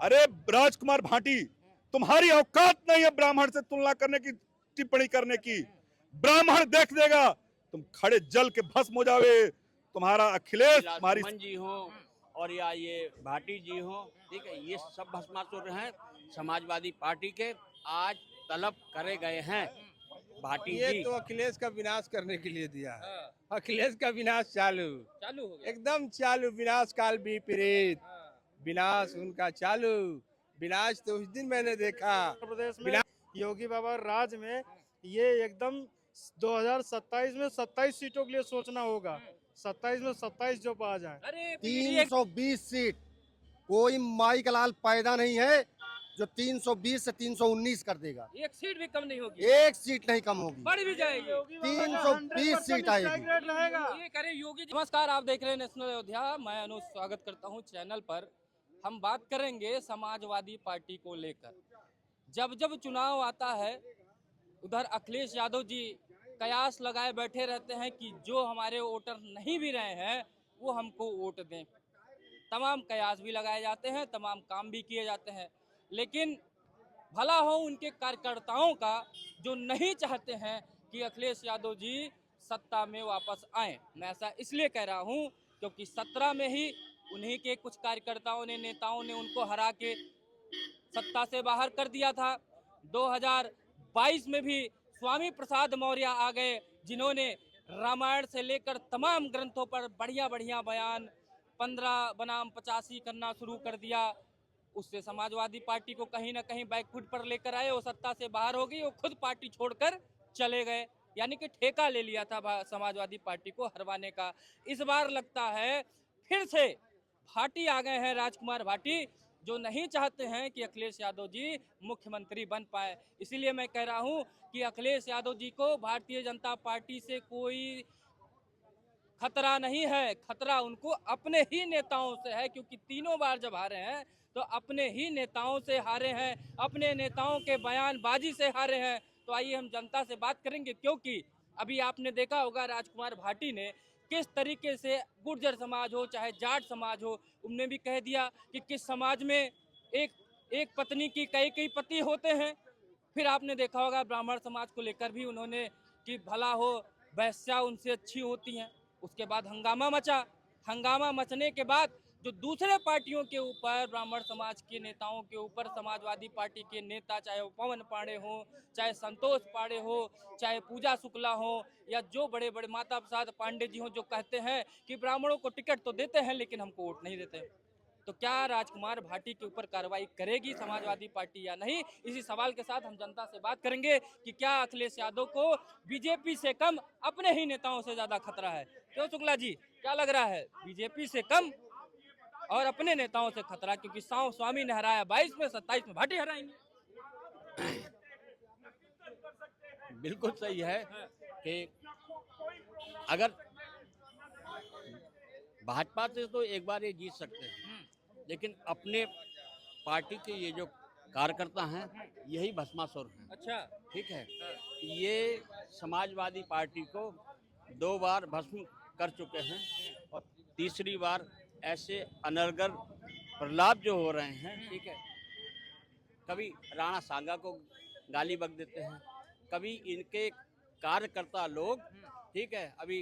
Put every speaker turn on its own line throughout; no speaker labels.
अरे राजकुमार भाटी, तुम्हारी औकात नहीं है ब्राह्मण से तुलना करने की, टिप्पणी करने की। ब्राह्मण देख देगा, तुम खड़े जल के भस्म हो जावे। तुम्हारा अखिलेश, तुम्हारी
सुमन जी हो और या ये भाटी जी हो, ठीक है, ये सब भस्मासुर हैं समाजवादी पार्टी के। आज तलब करे गए हैं भाटी
ये
जी।
तो अखिलेश का विनाश करने के लिए दिया है। अखिलेश का विनाश चालू
चालू हो गया।
एकदम चालू, विनाश काल विपरीत, विनाश उनका चालू। विनाश तो उस दिन मैंने देखा
उत्तर प्रदेश में योगी बाबा राज में ये एकदम 2027 में 27 सीटों के लिए सोचना होगा। 27 में 27 जो पा जाए।
अरे
320 सीट, कोई माई का लाल पैदा नहीं है जो 320 से 319 कर देगा।
एक सीट भी कम नहीं होगी,
एक सीट नहीं कम होगी,
बढ़ भी जाएगी।
320 सीट आएगी।
ये करे योगी जी। नमस्कार, आप देख रहे हैं नेशनल अयोध्या। मैं अनुज स्वागत करता हूं चैनल पर। हम बात करेंगे समाजवादी पार्टी को लेकर। जब जब चुनाव आता है, उधर अखिलेश यादव जी कयास लगाए बैठे रहते हैं कि जो हमारे वोटर नहीं भी रहे हैं वो हमको वोट दें। तमाम कयास भी लगाए जाते हैं, तमाम काम भी किए जाते हैं, लेकिन भला हो उनके कार्यकर्ताओं का जो नहीं चाहते हैं कि अखिलेश यादव जी सत्ता में वापस आएं। मैं ऐसा इसलिए कह रहा हूं क्योंकि 17 में ही उन्हीं के कुछ कार्यकर्ताओं ने, नेताओं ने उनको हरा के सत्ता से बाहर कर दिया था। 2022 में भी स्वामी प्रसाद मौर्य आ गए, जिन्होंने रामायण से लेकर तमाम ग्रंथों पर बढ़िया बढ़िया बयान 15 बनाम 85 करना शुरू कर दिया। उससे समाजवादी पार्टी को कहीं ना कहीं बैकफुट पर लेकर आए। वो सत्ता से बाहर हो गई, वो खुद पार्टी छोड़कर चले गए, यानी कि ठेका ले लिया था समाजवादी पार्टी को हरवाने का। इस बार लगता है फिर से भाटी आ गए हैं, राजकुमार भाटी, जो नहीं चाहते हैं कि अखिलेश यादव जी मुख्यमंत्री बन पाए। इसीलिए मैं कह रहा हूं कि अखिलेश यादव जी को भारतीय जनता पार्टी से कोई खतरा नहीं है। खतरा उनको अपने ही नेताओं से है, क्योंकि तीनों बार जब हारे हैं तो अपने ही नेताओं से हारे हैं, अपने नेताओं के बयानबाजी से हारे हैं। तो आइए हम जनता से बात करेंगे, क्योंकि अभी आपने देखा होगा राजकुमार भाटी ने किस तरीके से गुर्जर समाज हो चाहे जाट समाज हो, उनने भी कह दिया कि किस समाज में एक पत्नी की कई कई पति होते हैं। फिर आपने देखा होगा ब्राह्मण समाज को लेकर भी उन्होंने कि भला हो वैश्या उनसे अच्छी होती हैं। उसके बाद हंगामा मचा। हंगामा मचने के बाद जो दूसरे पार्टियों के ऊपर, ब्राह्मण समाज के नेताओं के ऊपर समाजवादी पार्टी के नेता, चाहे वो पवन पांडे हो, चाहे संतोष पांडे हो, चाहे पूजा शुक्ला हो, या जो बड़े बड़े माता प्रसाद पांडे जी हो, जो कहते हैं कि ब्राह्मणों को टिकट तो देते हैं लेकिन हमको वोट नहीं देते। तो क्या राजकुमार भाटी के ऊपर कार्रवाई करेगी समाजवादी पार्टी या नहीं? इसी सवाल के साथ हम जनता से बात करेंगे कि क्या अखिलेश यादव को बीजेपी से कम अपने ही नेताओं से ज्यादा खतरा है। क्यों शुक्ला जी, क्या लग रहा है, बीजेपी से कम और अपने नेताओं से खतरा? क्योंकि स्वामी ने हराया 22 में, 27 में भाटी हराएंगे।
बिल्कुल सही है कि अगर भाजपा से तो एक बार ये जीत सकते हैं, लेकिन अपने पार्टी के ये जो कार्यकर्ता हैं यही भस्मासुर हैं।
अच्छा,
ठीक है, ये समाजवादी पार्टी को 2 बार भस्म कर चुके हैं और तीसरी बार ऐसे अनर्गल प्रलाप जो हो रहे हैं, ठीक है, कभी राणा सांगा को गाली बक देते हैं, कभी इनके कार्यकर्ता लोग, ठीक है, अभी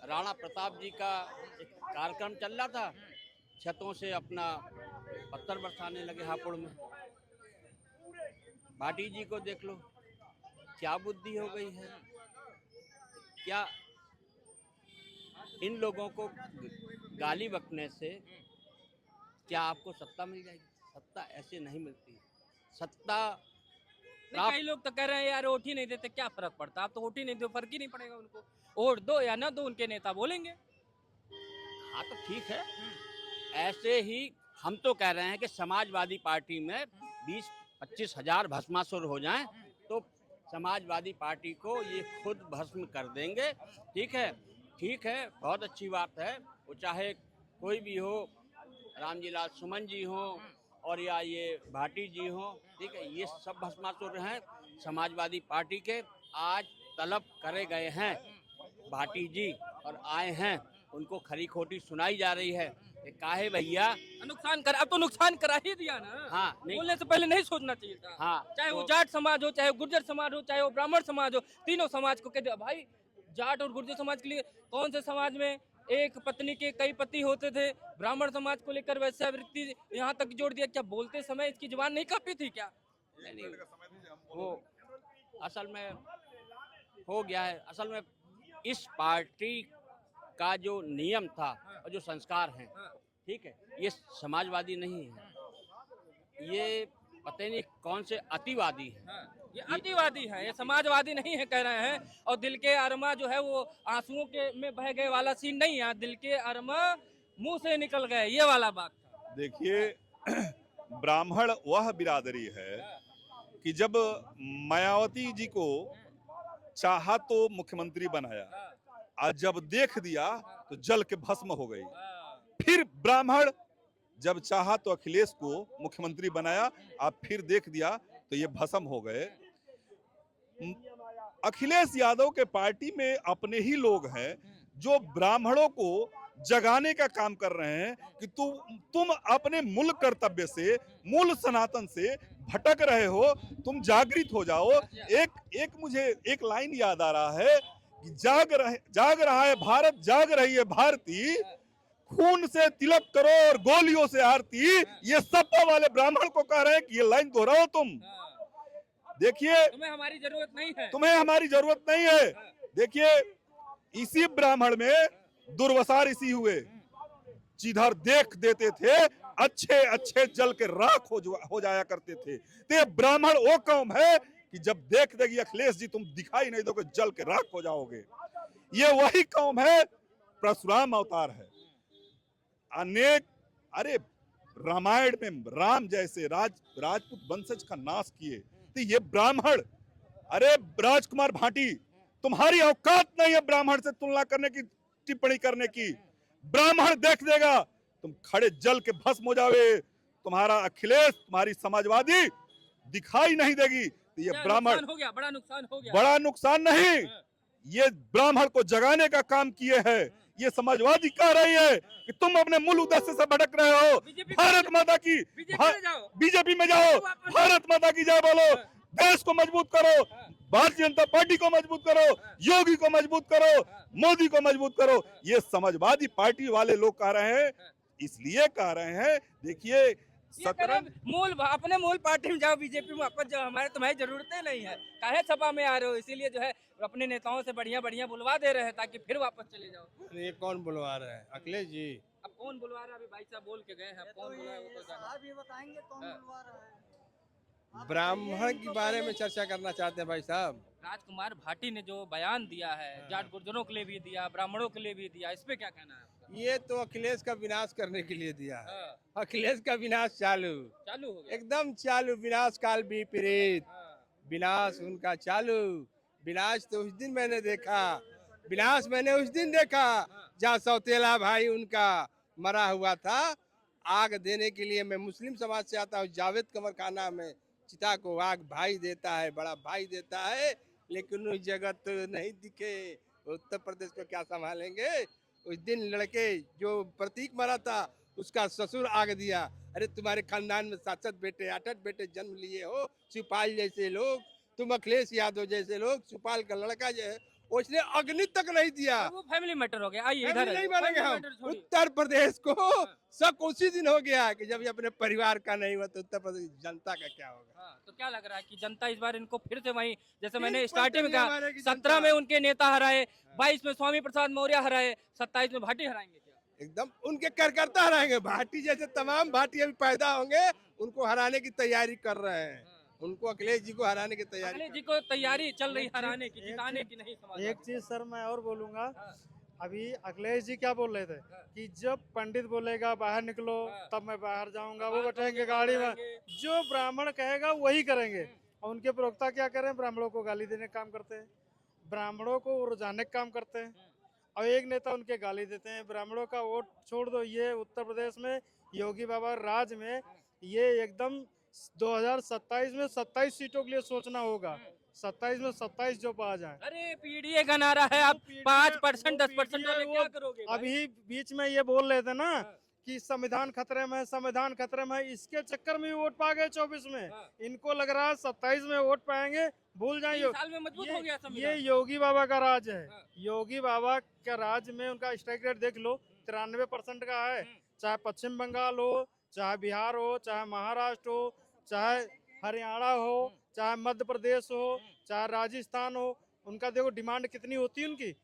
राणा प्रताप जी का एक कार्यक्रम चल रहा था, छतों से अपना पत्थर बरसाने लगे हापुड़ में। भाटी जी को देख लो, क्या बुद्धि हो गई है। क्या इन लोगों को गाली बकने से क्या आपको सत्ता मिल जाएगी? सत्ता ऐसे नहीं मिलती। सत्ता
कई लोग तो कह रहे हैं यार वोट ही नहीं देते, क्या फर्क पड़ता, आप तो वोट ही नहीं दो, फर्क ही नहीं पड़ेगा उनको, वोट दो या ना दो, उनके नेता बोलेंगे।
हाँ तो ठीक है, ऐसे ही हम तो कह रहे हैं कि समाजवादी पार्टी में 20-25 हजार भस्मासुर हो जाएं तो समाजवादी पार्टी को ये खुद भस्म कर देंगे। ठीक है, ठीक है, बहुत अच्छी बात है। वो चाहे कोई भी हो, रामजी लाल सुमन जी हो और या ये भाटी जी हो, ठीक है, ये सब भस्मासुर हैं समाजवादी पार्टी के। आज तलब करे गए हैं भाटी जी और आए हैं, उनको खरी खोटी सुनाई जा रही है। कि काहे भैया।
नुकसान कर, अब तो नुकसान करा ही दिया ना।
हाँ नहीं,
बोलने से पहले नहीं सोचना चाहिए था।
हाँ
चाहे वो
तो-
जाट समाज हो, चाहे वो गुर्जर समाज हो, चाहे वो ब्राह्मण समाज हो, तीनों समाज को कह दिया भाई। जाट और गुर्जर समाज के लिए कौन से समाज में एक पत्नी के कई पति होते थे? ब्राह्मण समाज को लेकर वैश्यावृत्ति यहाँ तक जोड़ दिया। क्या बोलते समय इसकी जुबान नहीं कांपी थी क्या?
नहीं, वो असल में हो गया है। असल में इस पार्टी का जो नियम था और जो संस्कार हैं, ठीक है, ये समाजवादी नहीं है, ये पता नहीं कौन से अतिवादी हैं।
ये अतिवादी है, ये समाजवादी नहीं है कह रहे हैं। और दिल के अरमा जो है वो आंसुओं के में बह गए वाला सीन नहीं है, दिल के अरमा मुंह से निकल गए, ये वाला बात था।
देखिए ब्राह्मण वह बिरादरी है कि जब मायावती जी को चाहा तो मुख्यमंत्री बनाया, और जब देख दिया तो जल के भस्म हो गई। फिर ब्राह्मण जब चाहा तो अखिलेश को मुख्यमंत्री बनाया, अब फिर देख दिया तो ये भस्म हो गए। अखिलेश यादव के पार्टी में अपने ही लोग हैं जो ब्राह्मणों को जगाने का काम कर रहे हैं कि तुम अपने मूल कर्तव्य से, मूल सनातन से भटक रहे हो, तुम जागृत हो जाओ। एक मुझे एक लाइन याद आ रहा है कि जाग रहा है भारत, जाग रही है भारती, खून से तिलक करो और गोलियों से आरती। ये सपा वाले ब्राह्मण को कह रहे हैं कि ये लाइन दोहराओ तुम। देखिए
तुम्हें हमारी जरूरत नहीं है,
तुम्हें हमारी जरूरत नहीं है। देखिए इसी ब्राह्मण में दुर्वासा ऋषि हुए, जिधर देख देते थे अच्छे अच्छे जल के राख हो जाया करते थे। तो ये ब्राह्मण वो कौम है कि जब देख देगी अखिलेश जी तुम दिखाई नहीं दोगे, जल के राख हो जाओगे। ये वही कौम है, परशुराम अवतार है। अनेक, अरे रामायण में राम जैसे राजपूत वंशज का नाश किए, तो ये ब्राह्मण, अरे राजकुमार भाटी तुम्हारी औकात नहीं है ब्राह्मण से तुलना करने की, टिप्पणी करने की। ब्राह्मण देख देगा तुम खड़े जल के भस्म हो जावे, तुम्हारा अखिलेश, तुम्हारी समाजवादी दिखाई नहीं देगी। तो ये ब्राह्मण
हो गया, बड़ा नुकसान हो गया।
बड़ा नुकसान नहीं, ये ब्राह्मण को जगाने का काम किए हैं। ये समाजवादी कह रही है कि तुम अपने मूल उद्देश्य से भटक रहे हो। भारत माता की, बीजेपी में जाओ, भारत माता की जय बोलो, देश को मजबूत करो, भारतीय जनता पार्टी को मजबूत करो, योगी को मजबूत करो, मोदी को मजबूत करो। ये समाजवादी पार्टी वाले लोग कह रहे हैं, इसलिए कह रहे हैं। देखिए
अपने मूल पार्टी में जाओ, बीजेपी में वापस जाओ, हमारे तुम्हारी जरूरतें नहीं है, काहे सपा में आ रहे हो? इसीलिए जो है अपने नेताओं से बढ़िया बढ़िया बुलवा दे रहे हैं ताकि फिर वापस चले जाओ।
ये कौन बुलवा रहा है? अखिलेश जी।
अब कौन बुलवा रहा है? अभी भाई साहब बोल के गए हैं, कौन बुलवा वो तो जाना।
ये बताएंगे कौन बुलवा रहा है?
ब्राह्मण के बारे में चर्चा करना चाहते हैं भाई साहब।
राजकुमार भाटी ने जो बयान दिया है, जाट गुर्जरों के लिए भी दिया, ब्राह्मणों के लिए भी दिया, इस पे क्या कहना है आपका?
ये तो अखिलेश का विनाश करने के लिए दिया है। अखिलेश का विनाश चालू
हो गया
एकदम चालू, विनाश काल विपरीत, विनाश उनका चालू। विनाश तो उस दिन मैंने देखा, विनाश मैंने उस दिन देखा जहाँ सौतेला भाई उनका मरा हुआ था। आग देने के लिए, मैं मुस्लिम समाज से आता हूँ, जावेद कमर खाना में चिता को आग भाई देता है, बड़ा भाई देता है, लेकिन उस जगह तो नहीं दिखे। उत्तर प्रदेश को क्या संभालेंगे? उस दिन लड़के जो प्रतीक मरा था उसका ससुर आग दिया। अरे तुम्हारे खानदान में 7 बेटे 8 बेटे जन्म लिए हो, सुपाल जैसे लोग, तुम अखिलेश यादव जैसे लोग, सुपाल का लड़का जो है उसने अग्नि तक नहीं दिया।
वो फैमिली मैटर हो गया। आइए इधर
नहीं मानेंगे हम। उत्तर प्रदेश को शक उसी दिन हो गया कि जब ये अपने परिवार का नहीं हुआ तो उत्तर प्रदेश जनता का क्या होगा।
तो क्या लग रहा है कि जनता इस बार इनको फिर से वही, जैसे मैंने स्टार्टिंग में कहा, 17 में उनके नेता हराए, 22 में स्वामी प्रसाद मौर्य हराए, 27 में भाटी हराएंगे क्या?
एकदम उनके कार्यकर्ता हराएंगे। भाटी जैसे तमाम भाटी अभी पैदा होंगे, उनको हराने की तैयारी कर रहे हैं। उनको अखिलेश जी को हराने की तैयारी,
अखिलेश जी को तैयारी चल रही हराने की, जिताने की नहीं।
एक चीज सर मैं और बोलूंगा, अभी अखिलेश जी क्या बोल रहे थे कि जब पंडित बोलेगा बाहर निकलो तब मैं बाहर जाऊंगा, वो बैठेंगे गाड़ी में, जो ब्राह्मण कहेगा वही करेंगे। और उनके प्रवक्ता क्या कर रहे हैं? ब्राह्मणों को गाली देने का काम करते हैं, ब्राह्मणों को रुझाने का काम करते हैं। और एक नेता उनके गाली देते हैं, ब्राह्मणों का वोट छोड़ दो। ये उत्तर प्रदेश में योगी बाबा राज में ये एकदम 2027 में 27 सीटों के लिए सोचना होगा। 27 में 27 जो पा जाए।
अरे पीडीए का नारा है, आप 5% 10% वाले क्या करोगे?
अभी बीच में ये बोल रहे थे ना कि संविधान खतरे में है, संविधान खतरे में है, इसके चक्कर में भी वोट पा गए 24 में। इनको लग रहा है 27 में वोट पाएंगे, भूल जाएंगे।
3 साल में मजबूत हो गया
ये
संविधान।
योगी बाबा का राज है। योगी बाबा का राज में उनका स्ट्राइक रेट देख लो, 93% का है। चाहे पश्चिम बंगाल हो, चाहे बिहार हो, चाहे महाराष्ट्र हो, चाहे हरियाणा हो, चाहे मध्य प्रदेश हो, चाहे राजस्थान हो, उनका देखो डिमांड कितनी होती है उनकी।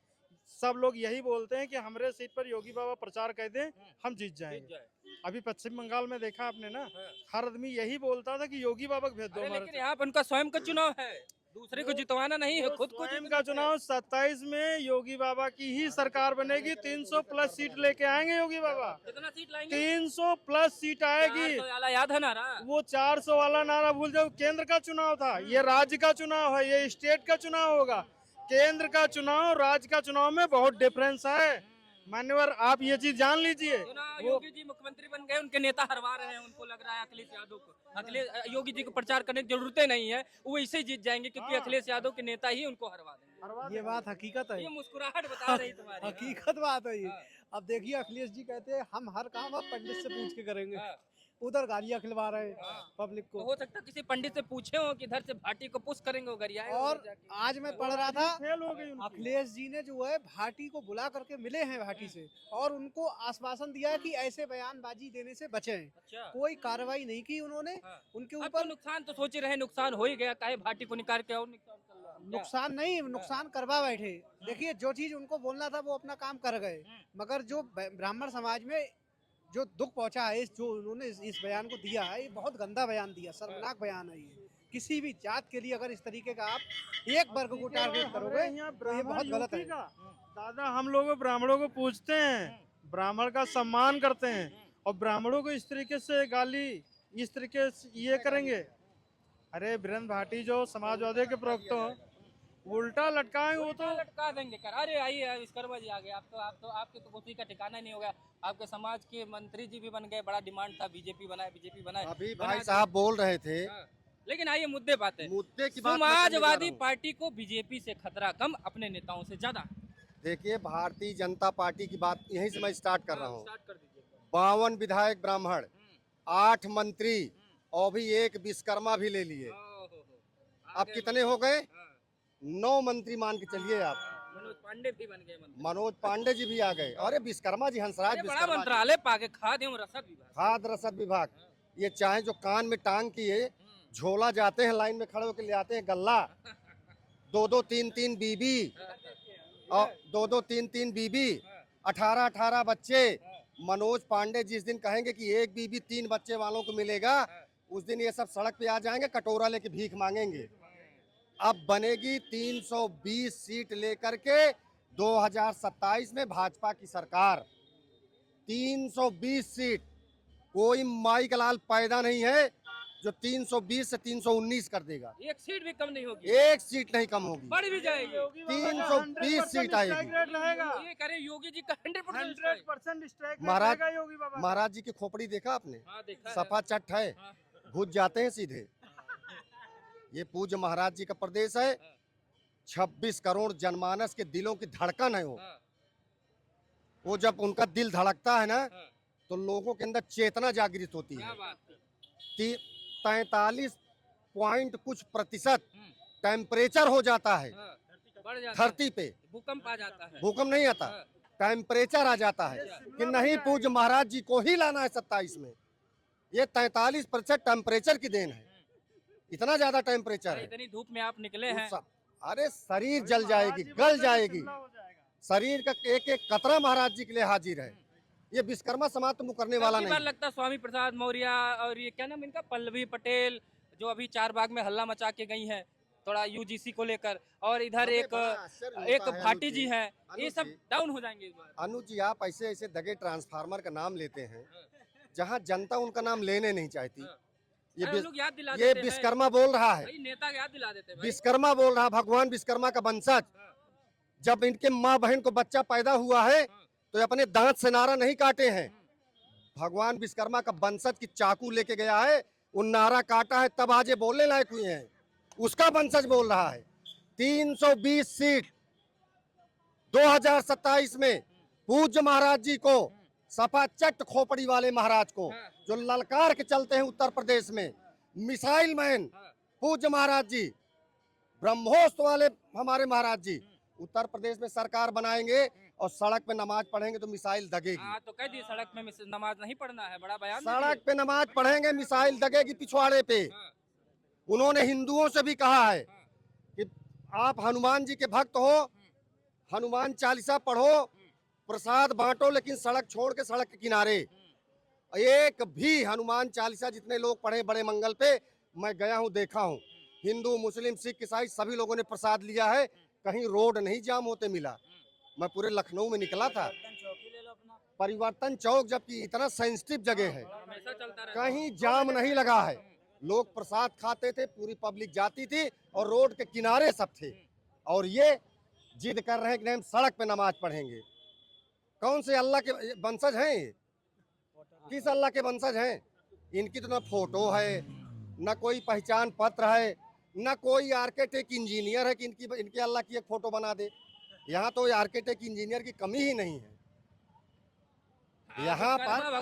सब लोग यही बोलते हैं कि हमारे सीट पर योगी बाबा प्रचार कर दें, हम जीत जाएंगे। अभी पश्चिम बंगाल में देखा आपने ना, हर आदमी यही बोलता था कि योगी बाबा को भेज दो
अरे
हमारे
लेकिन यहाँ पर उनका स्वयं का चुनाव है, दूसरे को जितवाना नहीं है, खुद को
स्वयं
जीतना
का
है।
चुनाव 27 में योगी बाबा की ही सरकार बनेगी। 300 प्लस सीट लेके आएंगे योगी बाबा।
कितना सीट लाएंगे?
300 प्लस सीट आएगी।
400 वाला याद है नारा?
वो 400 वाला नारा भूल जाओ, केंद्र का चुनाव था, ये राज्य का चुनाव है, ये स्टेट का चुनाव होगा। केंद्र का चुनाव राज्य का चुनाव में बहुत डिफरेंस है। मान्यवर, आप ये चीज जान लीजिए।
जो ना योगी जी मुख्यमंत्री बन गए, उनके नेता हरवा रहे हैं, उनको लग रहा है अखिलेश यादव को। अखिलेश योगी जी को प्रचार करने की जरूरतें नहीं है, वो इसे ही जीत जाएंगे क्योंकि अखिलेश यादव के नेता ही उनको हरवा देंगे।
ये बात हकीकत है,
ये मुस्कुराहट बता रही तुम्हारी।
हकीकत बात है ये।
हाँ।
अब देखिए अखिलेश जी कहते हैं हम हर काम अब पंडित से पूछ के करेंगे,
हाँ।
उधर गालियां खिलवा रहे हैं
हाँ।
पब्लिक
तो
को।
हो सकता है किसी पंडित से पूछे हो कि इधर से भाटी को पुश करेंगे, वो गरिया
और आज मैं पढ़ रहा था,
फेल हो गई उनकी।
अखिलेश जी ने जो है भाटी को बुला करके मिले हैं भाटी से, और उनको आश्वासन दिया है कि ऐसे बयानबाजी देने से बचें।
अच्छा,
कोई कार्रवाई नहीं की उन्होंने
हाँ।
उनके
अब तो
ऊपर।
नुकसान तो सोच ही रहे, नुकसान हो ही गया, काहे भाटी को निकाल के और नुकसान कर रहा है?
नुकसान नहीं, नुकसान करवा बैठे। देखिए जो चीज उनको बोलना था वो अपना काम कर गए, मगर जो ब्राह्मण समाज में जो दुख पहुंचा है, जो उन्होंने इस बयान को दिया है, ये बहुत गंदा बयान दिया, शर्मनाक बयान है ये। किसी भी जात के लिए अगर इस तरीके का आप एक वर्ग को टारगेट करोगे
हमारे यहाँ
तो ये बहुत गलत है।
यूपी का दादा, हम लोग ब्राह्मणों को पूछते हैं, ब्राह्मण का सम्मान करते हैं, और ब्राह्मणों को इस तरीके से गाली, इस तरीके से ये करेंगे। अरे बीरेंद्र भाटी जो समाजवादी के प्रवक्ता हो, उल्टा लटकाएंगे वो तो।
लटका देंगे कर। अरे आइए विश्वकर्मा जी आ गए। आप तो आपके तो कुर्सी का ठिकाना नहीं होगा। आपके समाज के मंत्री जी भी बन गए, बड़ा डिमांड था, बीजेपी बनाए।
अभी भाई साहब बोल रहे थे,
लेकिन आइए मुद्दे बात है।
मुद्दे की बात मैं करने जा
समाजवादी
रहा हूं।
पार्टी को बीजेपी से खतरा कम, अपने नेताओं से ज्यादा।
देखिए, भारतीय जनता पार्टी की बात यहीं से मैं स्टार्ट कर रहा हूँ।
स्टार्ट कर दीजिए।
52 विधायक ब्राह्मण, 8 मंत्री, और भी एक विश्वकर्मा भी ले लिए। अब कितने हो गए? 9 मंत्री मान के चलिए आप।
मनोज पांडे भी बन गए मंत्री।
मनोज पांडे जी भी आ गए। अरे विश्वकर्मा जी, हंसराज
अरे बड़ा
विश्वकर्मा जी।
मंत्रालय पाके खाद्य एवं रसद विभाग।
खाद्य रसद विभाग, ये चाहे जो कान में टांग किए झोला जाते हैं, लाइन में खड़े होकर ले आते हैं गल्ला, 2-2, 3-3 बीबी, और 2-2, 3-3 बीबी, 18-18 बच्चे। मनोज पांडे जिस दिन कहेंगे कि एक बीबी 3 बच्चे वालों को मिलेगा, उस दिन ये सब सड़क पे आ जाएंगे, कटोरा लेके भीख मांगेंगे। अब बनेगी 320 सीट लेकर के 2027 में भाजपा की सरकार। 320 सीट, कोई माई का लाल पैदा नहीं है जो 320 से 319 कर देगा।
एक सीट भी कम नहीं होगी,
एक सीट नहीं कम होगी,
बढ़ भी जाएगी।
320 सीट आएगी।
ये करे योगी जी का 100%
स्ट्राइक
महाराज-
रहेगा योगी बाबा।
महाराज जी की खोपड़ी देखा आपने?
हाँ, देखा है।
सफा चट है,
हाँ।
घुस जाते हैं सीधे। ये पूज्य महाराज जी का प्रदेश है। 26 करोड़ जनमानस के दिलों की धड़कन है वो।
हाँ।
वो जब उनका दिल धड़कता है ना,
हाँ।
तो लोगों के अंदर चेतना जागृत होती
क्या
है।
बात है।
43 पॉइंट कुछ प्रतिशत
हम्म।
टेम्परेचर हो जाता है
हाँ, बढ़ जाता है।
धरती पे।
भूकंप आ जाता है।
भूकंप नहीं आता,
हाँ।
टेम्परेचर आ जाता है कि नहीं, पूज्य महाराज जी को ही लाना है 27 में। ये 43% टेम्परेचर की देन है। इतना ज्यादा टेम्परेचर
अरे
है।
इतनी धूप में आप निकले हैं।
अरे शरीर जल जाएगी, गल जाएगी। शरीर का एक एक कतरा महाराज जी के लिए हाजिर है। ये विश्वकर्मा समाज तो मुकरने वाला
काफी बार
नहीं।
लगता है स्वामी प्रसाद मौर्य और ये क्या नाम इनका, पल्लवी पटेल, जो अभी 4 बाग में हल्ला मचा के गई हैं थोड़ा यूजीसी को लेकर, और इधर
हमें
एक
बड़ा आश्चर्य होता
एक
है
भाटी
अनुज
जी हैं, ये
अनुज
सब
जी।
डाउन हो जाएंगे इस बार।
अनुज जी, आप ऐसे ऐसे दगे ट्रांसफार्मर का नाम लेते हैं जहां जनता उनका नाम लेने नहीं चाहती। ये
अरे हम लोग याद दिला
ये
देते हैं।
विश्वकर्मा बोल रहा है,
भाई नेता याद दिला देते हैं भाई।
विश्वकर्मा बोल रहा, भगवान विश्वकर्मा का वंशज। जब इनके माँ बहन को बच्चा पैदा हुआ है तो ये अपने दांत से नारा नहीं काटे हैं। भगवान विश्वकर्मा का वंशज की चाकू लेके गया है, उन नारा काटा है, तब आज ये बोलने लायक हुए हैं। उसका वंशज बोल रहा है। 320 सीट 2027 में पूज्य महाराज जी को सपा चट खोपड़ी वाले महाराज को जो ललकार के चलते हैं उत्तर प्रदेश में, मिसाइल मैन पूज्य महाराज जी, ब्रह्मोस्त्र वाले हमारे महाराज जी उत्तर प्रदेश में सरकार बनाएंगे और सड़क पे नमाज पढ़ेंगे तो मिसाइल दगेगी।
हाँ तो कह दी सड़क में नमाज नहीं पढ़ना है, बड़ा बयान
सड़क पे नमाज पढ़ेंगे मिसाइल दगेगी पिछवाड़े पे। उन्होंने हिंदुओं से भी कहा है कि आप हनुमान जी के भक्त हो, हनुमान चालीसा पढ़ो, प्रसाद बांटो, लेकिन सड़क छोड़ के सड़क के किनारे एक भी हनुमान चालीसा जितने लोग पढ़े बड़े मंगल पे, मैं गया हूं देखा हूं, हिंदू मुस्लिम सिख ईसाई सभी लोगों ने प्रसाद लिया है, कहीं रोड नहीं जाम होते मिला। मैं पूरे लखनऊ में निकला था, परिवर्तन चौक जबकि इतना सेंसिटिव जगह है, कहीं जाम नहीं लगा है, लोग प्रसाद खाते थे, पूरी पब्लिक जाती थी और रोड के किनारे सब थे। और ये जिद कर रहे हैं कि नहीं हम सड़क पे नमाज पढ़ेंगे। कौन से अल्लाह के वंशज हैं ये? किस अल्लाह के वंशज हैं? इनकी तो ना फोटो है, ना कोई पहचान पत्र है, ना कोई आर्किटेक्ट इंजीनियर है कि इनके अल्लाह की एक फोटो बना दे। यहाँ तो आर्किटेक्ट इंजीनियर की कमी ही नहीं है। यहाँ पर